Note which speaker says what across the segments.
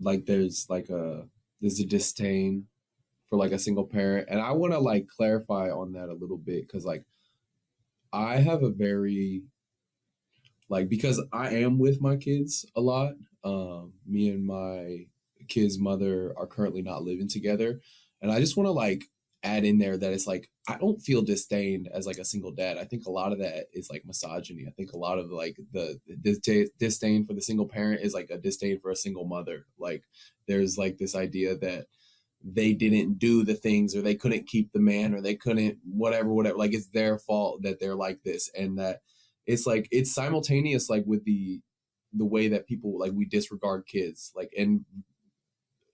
Speaker 1: like there's a disdain for like a single parent, and I want to like clarify on that a little bit because like I have a very like because I am with my kids a lot. Me and my kid's mother are currently not living together, and I just want to like add in there that it's like I don't feel disdained as like a single dad. I think a lot of that is like misogyny. I think a lot of like the disdain for the single parent is like a disdain for a single mother. Like there's like this idea that they didn't do the things or they couldn't keep the man or they couldn't whatever like it's their fault that they're like this, and that it's like it's simultaneous like with the way that people like we disregard kids like and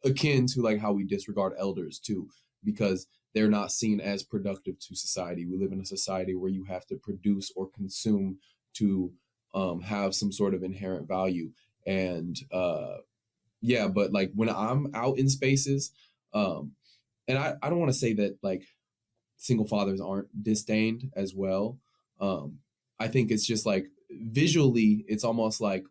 Speaker 1: akin to like how we disregard elders too, because they're not seen as productive to society. We live in a society where you have to produce or consume to have some sort of inherent value. And yeah, but like when I'm out in spaces, um, and I don't want to say that like single fathers aren't disdained as well. Um, I think it's just like visually, it's almost like,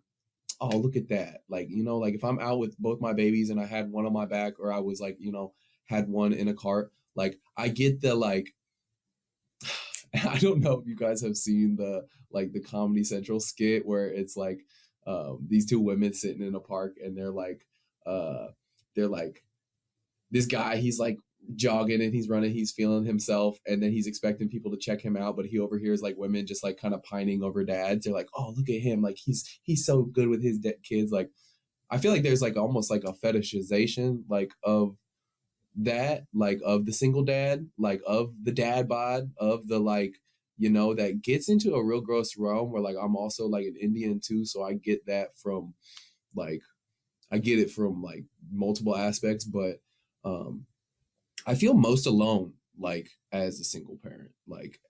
Speaker 1: oh, look at that. Like, you know, like if I'm out with both my babies and I had one on my back or I was like, you know, had one in a cart, like I get the like, I don't know if you guys have seen the like the Comedy Central skit where it's like these two women sitting in a park and uh they're like this guy, he's like jogging and he's running, he's feeling himself, and then he's expecting people to check him out, but he overhears like women just like kind of pining over dads. They're like, oh, look at him, like he's so good with his kids. Like I feel like there's like almost like a fetishization like of that, like of the single dad, like of the dad bod, of the like, you know, that gets into a real gross realm where like I'm also like an Indian too, so I get that from like I get it from like multiple aspects, but um I feel most alone like as a single parent. Like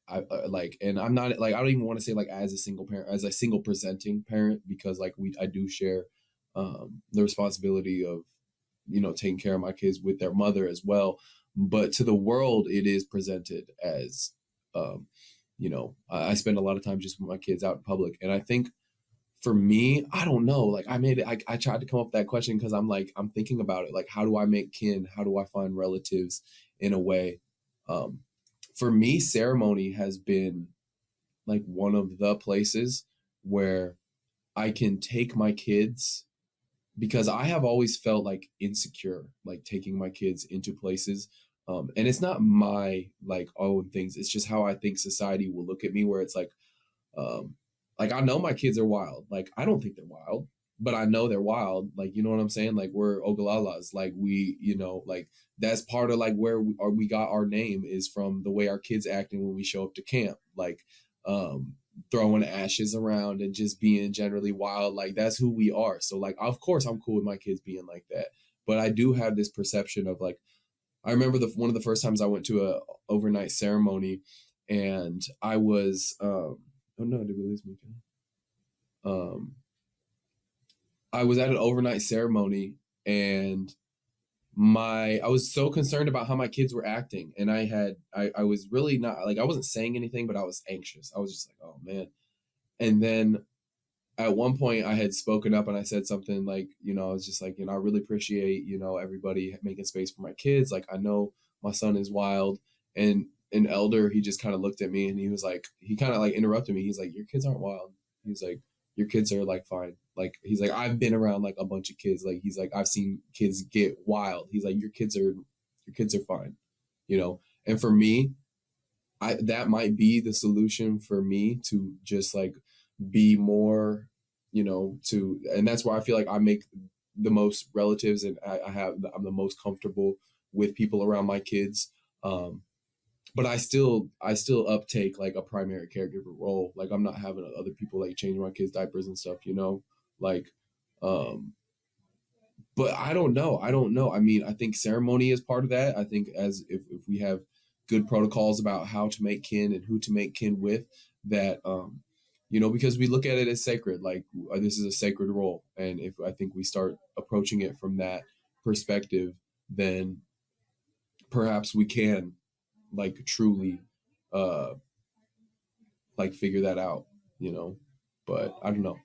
Speaker 1: like, and I'm not like I don't even want to say like as a single parent, as a single presenting parent, because like I do share the responsibility of, you know, taking care of my kids with their mother as well. But to the world, it is presented as, um, you know, I spend a lot of time just with my kids out in public, and I think for me, I don't know. Like I made it. I tried to come up with that question because I'm like I'm thinking about it. Like how do I make kin? How do I find relatives in a way? Um, for me, ceremony has been like one of the places where I can take my kids because I have always felt like insecure, like taking my kids into places. And it's not my like own things. It's just how I think society will look at me, where it's um, like I know my kids are wild. Like I don't think they're wild, but I know they're wild. Like you know what I'm saying? Like we're Ogalalas. Like we, you know, like that's part of like where we got our name is from the way our kids acting when we show up to camp. Like um, throwing ashes around and just being generally wild. Like that's who we are. So like of course I'm cool with my kids being like that. But I do have this perception of like I remember the one of the first times I went to a overnight ceremony, and I was oh no, did we lose me? Um, I was at an overnight ceremony, and I was so concerned about how my kids were acting, and I was really not like I wasn't saying anything, but I was anxious. I was just like, oh man. And then at one point I had spoken up and I said something like, you know, I was just like, you know, I really appreciate, you know, everybody making space for my kids. Like I know my son is wild. And an elder, he just kind of looked at me and he was like, he kind of like interrupted me. He's like, your kids aren't wild. He's like, your kids are like fine. Like he's like, I've been around like a bunch of kids. Like he's like, I've seen kids get wild. He's like, your kids are fine, you know. And for me, I that might be the solution for me to just like be more, you know, to, and that's why I feel like I make the most relatives, and I'm the most comfortable with people around my kids. Um, but I still uptake like a primary caregiver role. Like I'm not having other people like changing my kids' diapers and stuff, you know, like, um, but I don't know. I don't know. I mean, I think ceremony is part of that. I think as if we have good protocols about how to make kin and who to make kin with, that you know, because we look at it as sacred. Like this is a sacred role, and if I think we start approaching it from that perspective, then perhaps we can like truly uh like figure that out. You know, but I don't know.